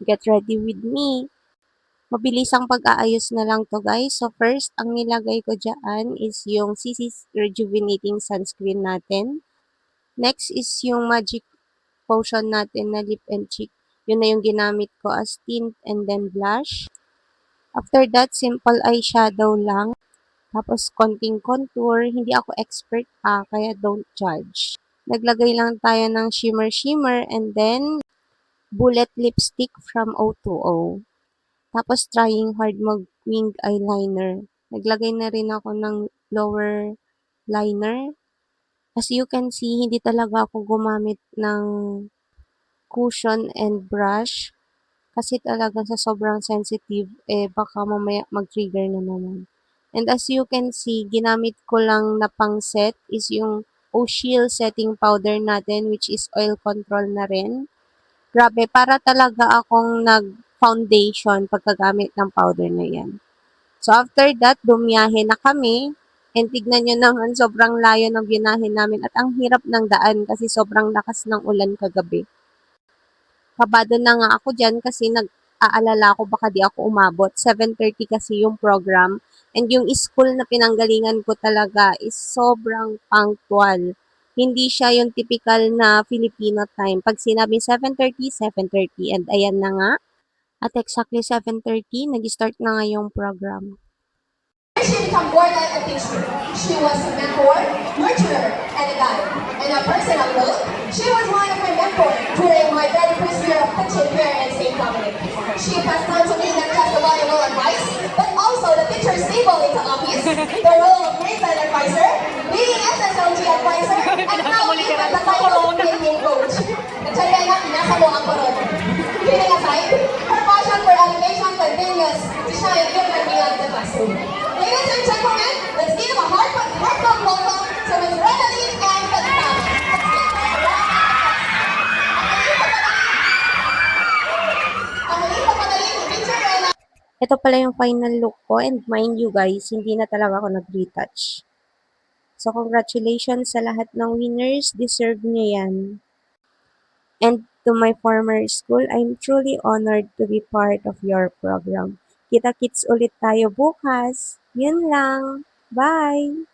Get ready with me. Mabilis ang pag-aayos na lang to guys. So first, ang nilagay ko dyan is yung CC Rejuvenating Sunscreen natin. Next is yung Magic Potion natin na lip and cheek. Yun na yung ginamit ko as tint and then blush. After that, simple eyeshadow lang. Tapos konting contour. Hindi ako expert kaya don't judge. Naglagay lang tayo ng shimmer and then bullet lipstick from O2O. Tapos trying hard mag-wing eyeliner. Naglagay na rin ako ng lower liner. As you can see, hindi talaga ako gumamit ng cushion and brush. Kasi talaga sa sobrang sensitive, baka mamaya mag-trigger na naman. And as you can see, ginamit ko lang na pang-set is yung O'Sheel setting powder natin, which is oil control na rin. Grabe, para talaga akong nag-foundation pagkagamit ng powder na yan. So, after that, bumiyahe na kami. And tignan nyo naman, sobrang layo ng binahe namin. At ang hirap ng daan kasi sobrang lakas ng ulan kagabi. Kabado na nga ako dyan kasi nag-aalala ako baka di ako umabot. 7:30 kasi yung program. And yung school na pinanggalingan ko talaga is sobrang punctual. Hindi siya yung typical na Filipino time. Pag sinabi 7:30, 7:30. And ayan na nga. At exactly 7:30, nag-start na nga yung program. She became more than a teacher. She was a mentor, nurturer, and a guide. And a personal note, she was one of my mentors during my very first year of teaching here in St. Dominic. She passed on to me not just the valuable advice, but also the teacher's table in the office, the role of grade advisor, being SSLG advisor, and now even the title of training coach. Nagsaya nga, pinasa mo ang koron. Kidding aside, her passion for animation continues to shine even beyond the classroom. Ladies and gentlemen, let's give a heartfelt welcome to Ms. Renaline and Katab. Ito pala yung final look ko and mind you guys, hindi na talaga ako nag-retouch. So congratulations sa lahat ng winners, deserve nyo yan. And to my former school, I'm truly honored to be part of your program. Kita-kits ulit tayo bukas. Yun lang. Bye!